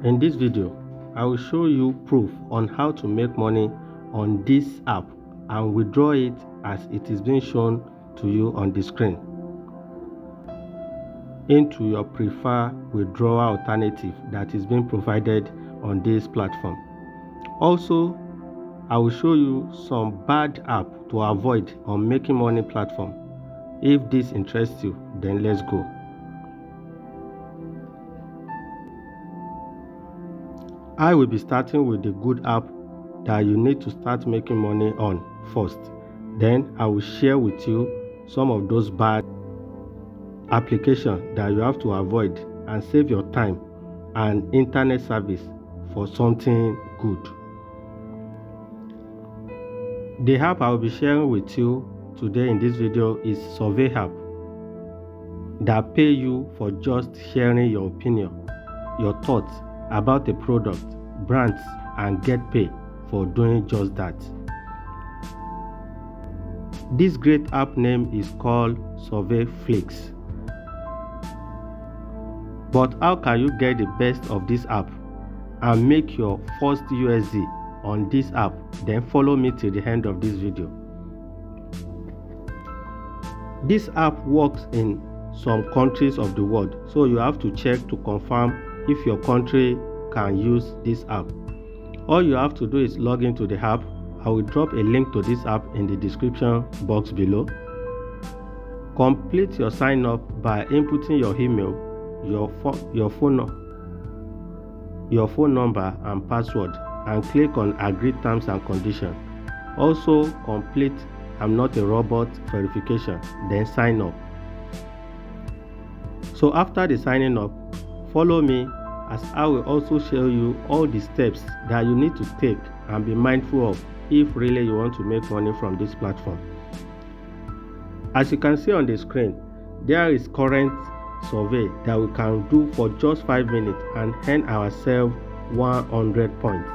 In this video, I will show you proof on how to make money on this app and withdraw it as it is being shown to you on the screen into your preferred withdrawal alternative that is being provided on this platform. Also, I will show you some bad app to avoid on making money platform. If this interests you, then let's go. I will be starting with the good app that you need to start making money on first. Then I will share with you some of those bad applications that you have to avoid and save your time and internet service for something good. The app I will be sharing with you today in this video is Survey app that pay you for just sharing your opinion, your thoughts about a product, brands, and get paid for doing just that. This great app name is called surveyflix. But how can you get the best of this app and make your first USD on this app? Then follow me till the end of this video. This app works in some countries of the world, so you have to check to confirm if your country can use this app. All you have to do is log into the app. I will drop a link to this app in the description box below. Complete your sign up by inputting your email, your phone number and password, and click on agree terms and conditions. Also complete I'm not a robot verification, then sign up. So after the signing up, follow me as I will also show you all the steps that you need to take and be mindful of if really you want to make money from this platform. As you can see on the screen, there is current survey that we can do for just 5 minutes and earn ourselves 100 points.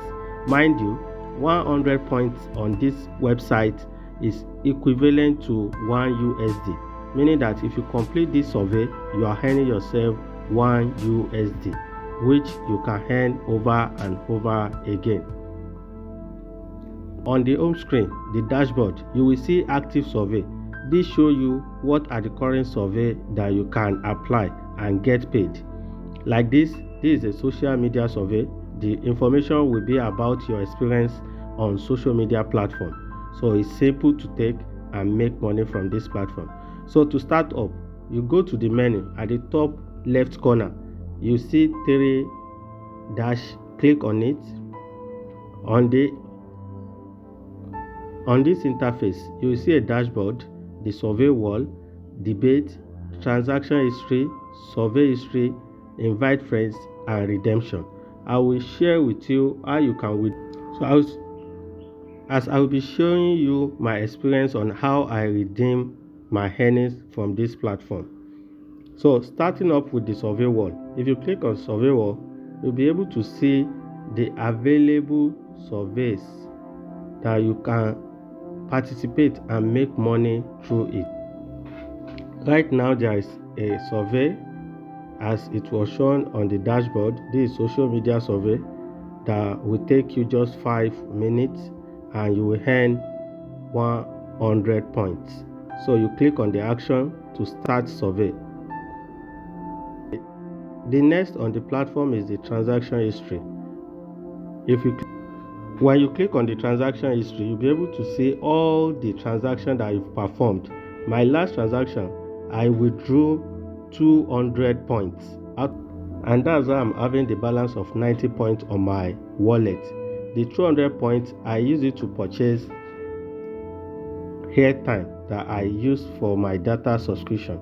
Mind you, 100 points on this website is equivalent to 1 USD, meaning that if you complete this survey, you are earning yourself 1 USD, which you can earn over and over again. On the home screen, the dashboard, you will see active survey. This shows you what are the current survey that you can apply and get paid. Like this is a social media survey. The information will be about your experience on social media platform. So it's simple to take and make money from this platform. So to start up, you go to the menu at the top left corner. You see 3 dash, click on it. On this interface, you will see a dashboard, the survey wall, debate, transaction history, survey history, invite friends, and redemption. I will share with you how you can I will be showing you my experience on how I redeem my earnings from this platform. So starting up with the survey wall, if you click on survey wall, you'll be able to see the available surveys that you can participate and make money through it. Right now there is a survey as it was shown on the dashboard. This is social media survey that will take you just 5 minutes and you will earn 100 points. So you click on the action to start survey. The next on the platform is the transaction history. When you click on the transaction history, you'll be able to see all the transactions that you've performed. My last transaction, I withdrew 200 points and that's why I'm having the balance of 90 points on my wallet. The 200 points, I use it to purchase airtime that I use for my data subscription.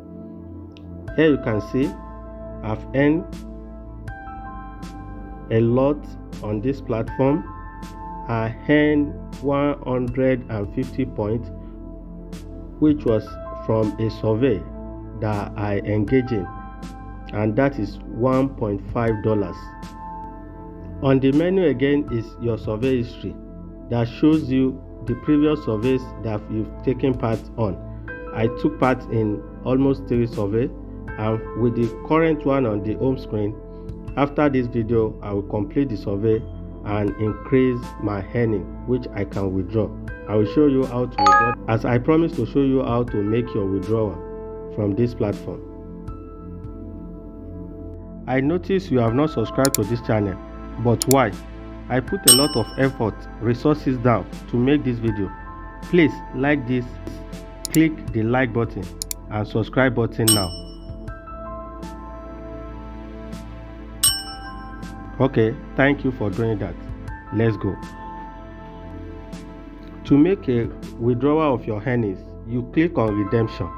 Here you can see I've earned a lot on this platform. I earned 150 points, which was from a survey that I engaged in, and that is $1.5. On the menu again is your survey history that shows you the previous surveys that you've taken part on. I took part in almost 3 surveys, and with the current one on the home screen, After this video, I will complete the survey and increase my earning, which I can withdraw. I will show you how to withdraw, as I promised to show you how to make your withdrawal from this platform. I notice you have not subscribed to this channel, but why? I put a lot of effort, resources down to make this video. Please like this, click the like button and subscribe button now. Okay, thank you for doing that. Let's go. To make a withdrawal of your earnings, you click on redemption.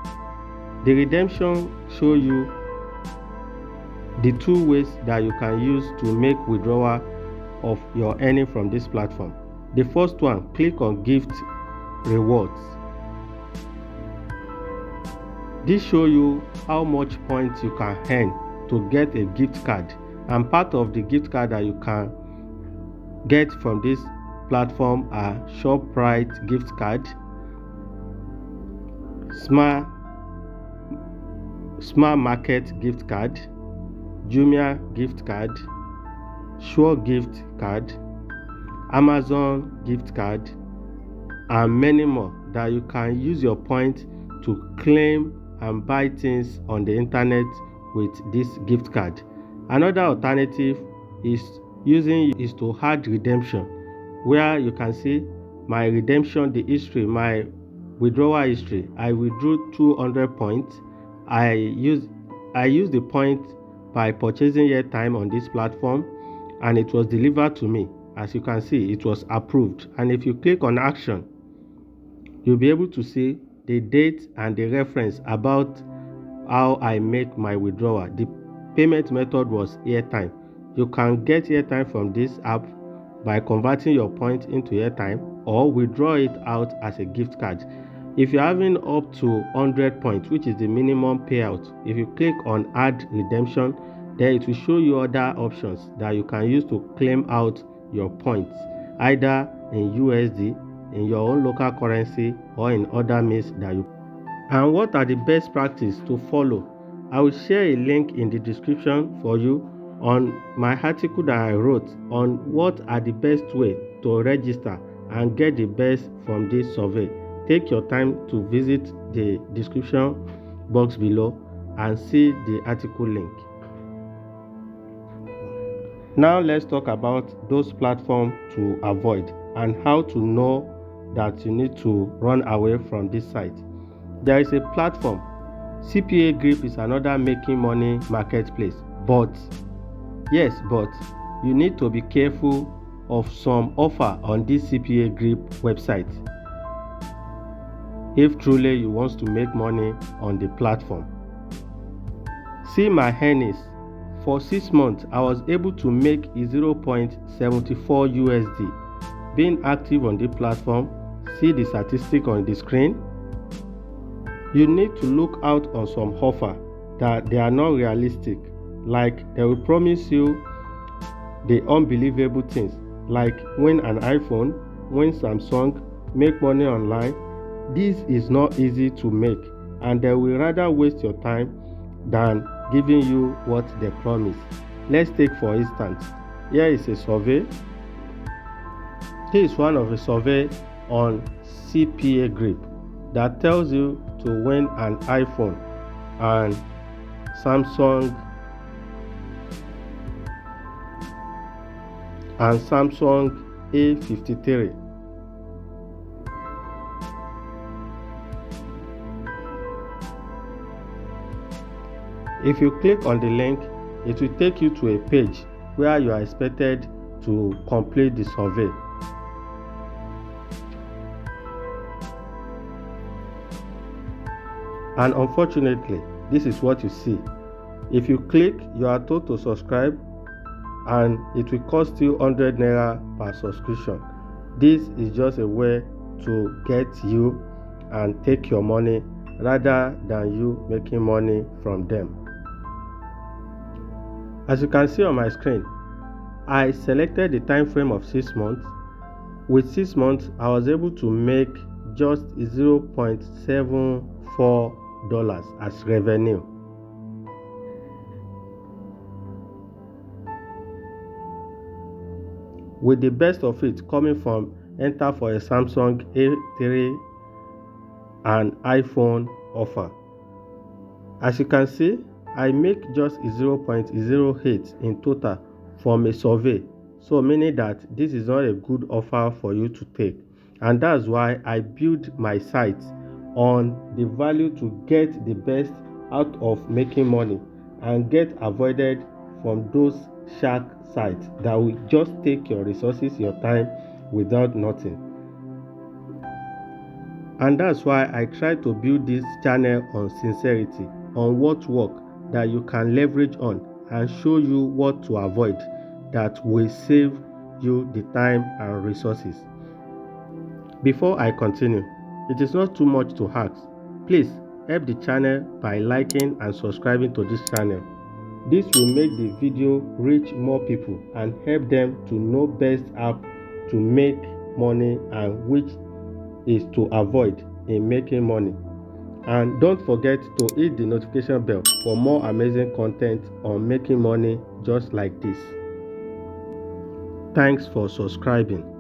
The redemption shows you the two ways that you can use to make withdrawal of your earning from this platform. The first one, click on gift rewards. This shows you how much points you can earn to get a gift card, and part of the gift card that you can get from this platform are ShopRite gift card, Smart Market gift card, Jumia gift card, Sure gift card, Amazon gift card, and many more that you can use your points to claim and buy things on the internet with this gift card. Another alternative is to add redemption, where you can see my redemption, the history, my withdrawal history. I withdrew 200 points. I used the point by purchasing airtime on this platform, and it was delivered to me. As you can see, it was approved. And if you click on action, you'll be able to see the date and the reference about how I make my withdrawal. The payment method was airtime. You can get airtime from this app by converting your points into airtime, or withdraw it out as a gift card. If you're having up to 100 points, which is the minimum payout, if you click on add redemption, then it will show you other options that you can use to claim out your points, either in USD, in your own local currency, or in other means that you. And what are the best practices to follow? I will share a link in the description for you on my article that I wrote on what are the best ways to register and get the best from this survey. Take your time to visit the description box below and see the article link. Now let's talk about those platforms to avoid and how to know that you need to run away from this site. There is a platform. CPA Grip is another making money marketplace, but you need to be careful of some offer on this CPA Grip website if truly you want to make money on the platform. See my earnings. For 6 months, I was able to make 0.74 USD. Being active on the platform, see the statistic on the screen. You need to look out on some offer that they are not realistic, like they will promise you the unbelievable things, like win an iPhone, win Samsung, make money online. This is not easy to make, and they will rather waste your time than giving you what they promise. Let's take for instance, here is a survey. Here is one of the survey on CPA Grip that tells you to win an iPhone and Samsung A53. If you click on the link, it will take you to a page where you are expected to complete the survey. And unfortunately, this is what you see. If you click, you are told to subscribe, and it will cost you 100 naira per subscription. This is just a way to get you and take your money rather than you making money from them. As you can see on my screen, I selected the time frame of 6 months. With 6 months, I was able to make just $0.74 as revenue. with the best of it coming from enter for a Samsung A3 and iPhone offer. As you can see, I make just 0.08 in total from a survey, so meaning that this is not a good offer for you to take, and that's why I build my site on the value to get the best out of making money and get avoided from those shark sites that will just take your resources, your time without nothing. And that's why I try to build this channel on sincerity, on what work that you can leverage on, and show you what to avoid that will save you the time and resources. Before I continue, it is not too much to ask. Please help the channel by liking and subscribing to this channel. This will make the video reach more people and help them to know best app to make money and which is to avoid in making money. And don't forget to hit the notification bell for more amazing content on making money just like this. Thanks for subscribing.